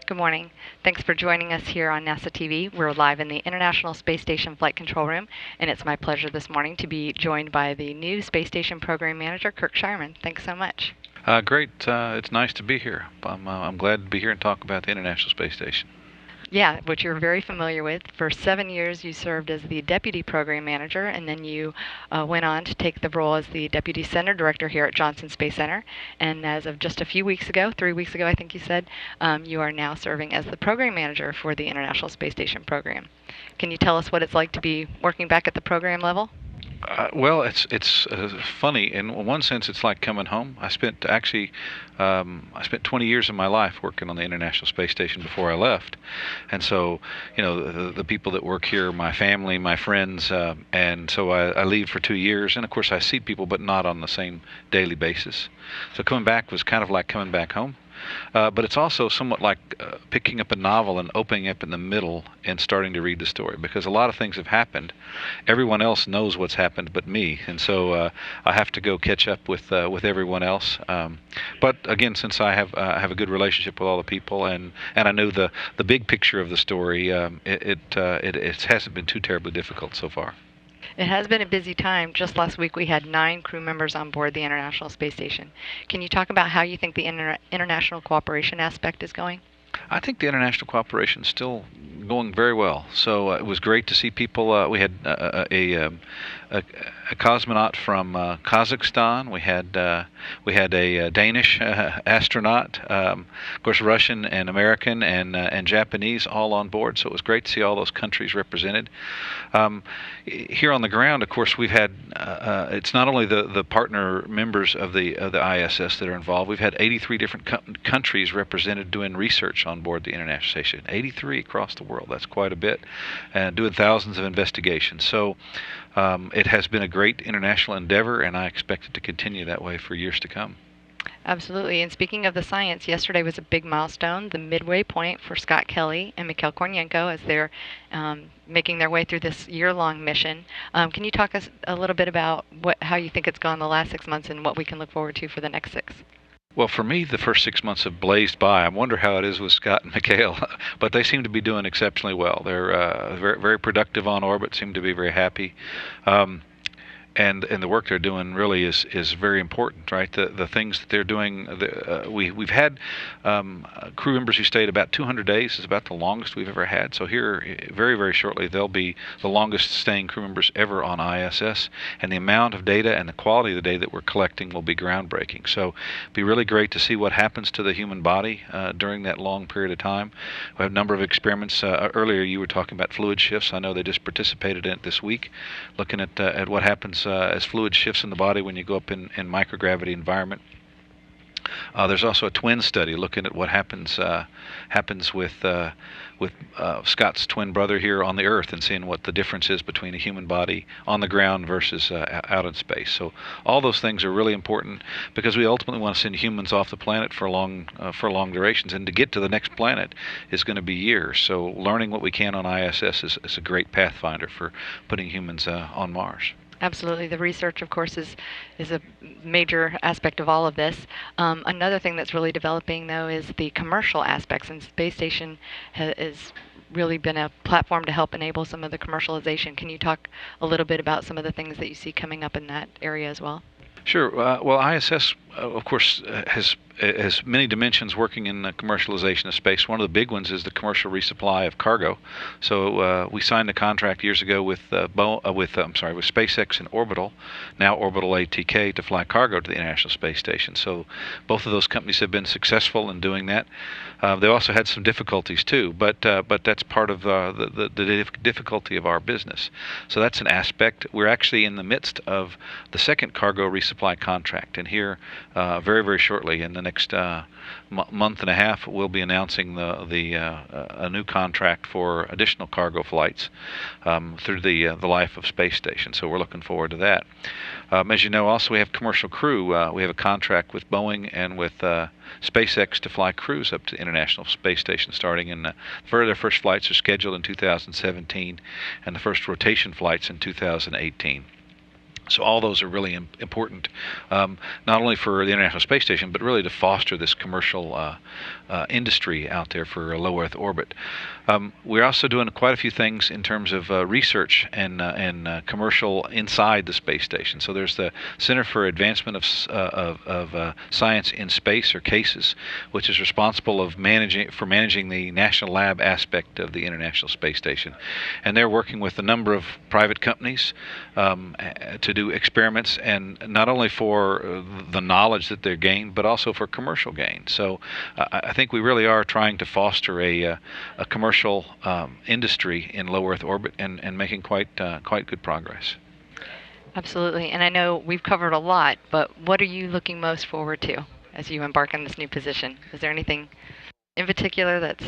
Good morning. Thanks for joining us here on NASA TV. We're live in the International Space Station Flight Control Room, and it's my pleasure this morning to be joined by the new Space Station Program Manager, Kirk Shireman. Thanks so much. Great. It's nice to be here. I'm glad to be here and talk about the International Space Station. Yeah, which you're very familiar with. For 7 years, you served as the Deputy Program Manager, and then you went on to take the role as the Deputy Center Director here at Johnson Space Center. And as of just a few weeks ago, 3 weeks ago, I think you said, you are now serving as the Program Manager for the International Space Station program. Can you tell us what it's like to be working back at the program level? Well, it's funny. In one sense, it's like coming home. I spent 20 years of my life working on the International Space Station before I left, and so the people that work here, my family, my friends, and so I leave for 2 years, and of course I see people, but not on the same daily basis. So coming back was kind of like coming back home. But it's also somewhat like picking up a novel and opening up in the middle and starting to read the story, because a lot of things have happened. Everyone else knows what's happened but me, and so I have to go catch up with everyone else. But again, since I have a good relationship with all the people, and I know the big picture of the story, it hasn't been too terribly difficult so far. It has been a busy time. Just last week, we had 9 crew members on board the International Space Station. Can you talk about how you think the international cooperation aspect is going? I think the international cooperation is still going very well. So it was great to see people. We had a cosmonaut from Kazakhstan. We had a Danish astronaut, of course, Russian and American and Japanese all on board. So it was great to see all those countries represented. Here on the ground, of course, we've had it's not only the partner members of the ISS that are involved. We've had 83 different countries represented doing research on board the International Station. 83 across the world. That's quite a bit, and doing thousands of investigations. So it has been a great international endeavor, and I expect it to continue that way for years to come. Absolutely. And speaking of the science, yesterday was a big milestone, the midway point for Scott Kelly and Mikhail Kornienko as they're making their way through this year-long mission. Can you talk us a little bit about how you think it's gone the last 6 months and what we can look forward to for the next 6? Well, for me, the first 6 months have blazed by. I wonder how it is with Scott and Mikhail, but they seem to be doing exceptionally well. They're very, very productive on orbit, seem to be very happy. And the work they're doing really is very important, right? The things that they're doing, we've had crew members who stayed about 200 days. Is about the longest we've ever had. So here, very, very shortly, they'll be the longest staying crew members ever on ISS. And the amount of data and the quality of the data that we're collecting will be groundbreaking. So it'll be really great to see what happens to the human body during that long period of time. We have a number of experiments. Earlier, you were talking about fluid shifts. I know they just participated in it this week, looking at what happens as fluid shifts in the body when you go up in microgravity environment. There's also a twin study looking at what happens with Scott's twin brother here on the Earth, and seeing what the difference is between a human body on the ground versus out in space. So all those things are really important, because we ultimately want to send humans off the planet for long durations, and to get to the next planet is going to be years. So learning what we can on ISS is a great pathfinder for putting humans on Mars. Absolutely. The research, of course, is a major aspect of all of this. Another thing that's really developing, though, is the commercial aspects, and Space Station has really been a platform to help enable some of the commercialization. Can you talk a little bit about some of the things that you see coming up in that area as well? Sure. Well, ISS, of course, has many dimensions working in the commercialization of space. One of the big ones is the commercial resupply of cargo. So we signed a contract years ago with SpaceX and Orbital, now Orbital ATK, to fly cargo to the International Space Station. So both of those companies have been successful in doing that. They also had some difficulties too, but that's part of the difficulty of our business. So that's an aspect. We're actually in the midst of the second cargo resupply contract, and here very, very shortly, in the next month and a half, we'll be announcing a new contract for additional cargo flights through the life of Space Station. So we're looking forward to that. As you know, also we have commercial crew. We have a contract with Boeing and with SpaceX to fly crews up to the International Space Station, starting in their first flights are scheduled in 2017, and the first rotation flights in 2018. So all those are really important, not only for the International Space Station, but really to foster this commercial industry out there for low Earth orbit. We're also doing quite a few things in terms of research and commercial inside the space station. So there's the Center for Advancement of Science in Space, or CASES, which is responsible of managing the national lab aspect of the International Space Station, and they're working with a number of private companies to do experiments, and not only for the knowledge that they're gained, but also for commercial gain. So I think we really are trying to foster a commercial industry in low Earth orbit, and making quite good progress. Absolutely. And I know we've covered a lot, but what are you looking most forward to as you embark on this new position? Is there anything in particular that's...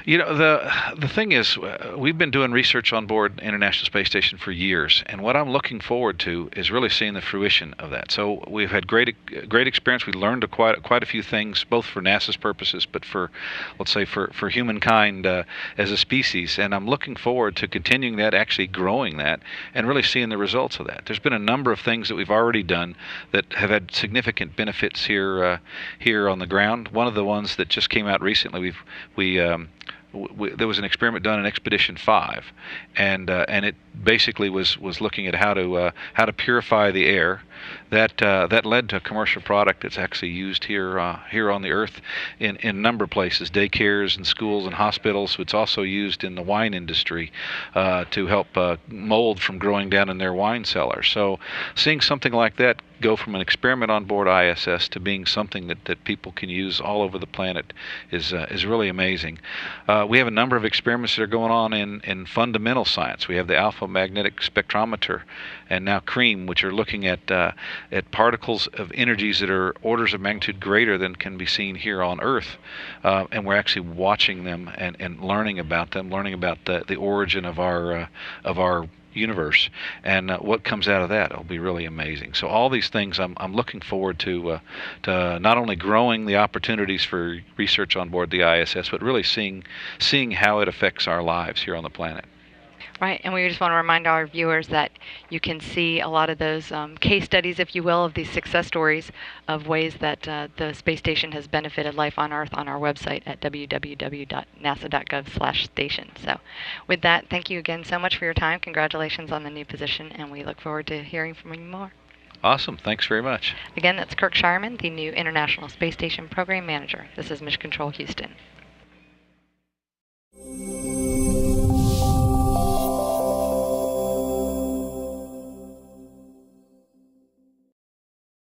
You know, the thing is, we've been doing research on board International Space Station for years, and what I'm looking forward to is really seeing the fruition of that. So we've had great experience. We learned quite a few things, both for NASA's purposes, but for, let's say, for humankind as a species. And I'm looking forward to continuing that, actually growing that, and really seeing the results of that. There's been a number of things that we've already done that have had significant benefits here on the ground. One of the ones that just came out recently, there was an experiment done in Expedition 5, and it basically was looking at how to purify the air. That led to a commercial product that's actually used here on the Earth in a number of places, daycares and schools and hospitals. It's also used in the wine industry to help mold from growing down in their wine cellars. So seeing something like that go from an experiment on board ISS to being something that people can use all over the planet is really amazing. We have a number of experiments that are going on in fundamental science. We have the alpha magnetic spectrometer, and now CREAM, which are looking at particles of energies that are orders of magnitude greater than can be seen here on Earth, and we're actually watching them and learning about them, learning about the origin of our universe, and what comes out of that will be really amazing. So all these things I'm looking forward to not only growing the opportunities for research on board the ISS, but really seeing how it affects our lives here on the planet. Right, and we just want to remind our viewers that you can see a lot of those case studies, if you will, of these success stories of ways that the space station has benefited life on Earth on our website at www.nasa.gov/station. So with that, thank you again so much for your time. Congratulations on the new position, and we look forward to hearing from you more. Awesome. Thanks very much. Again, that's Kirk Shireman, the new International Space Station Program Manager. This is Mission Control Houston.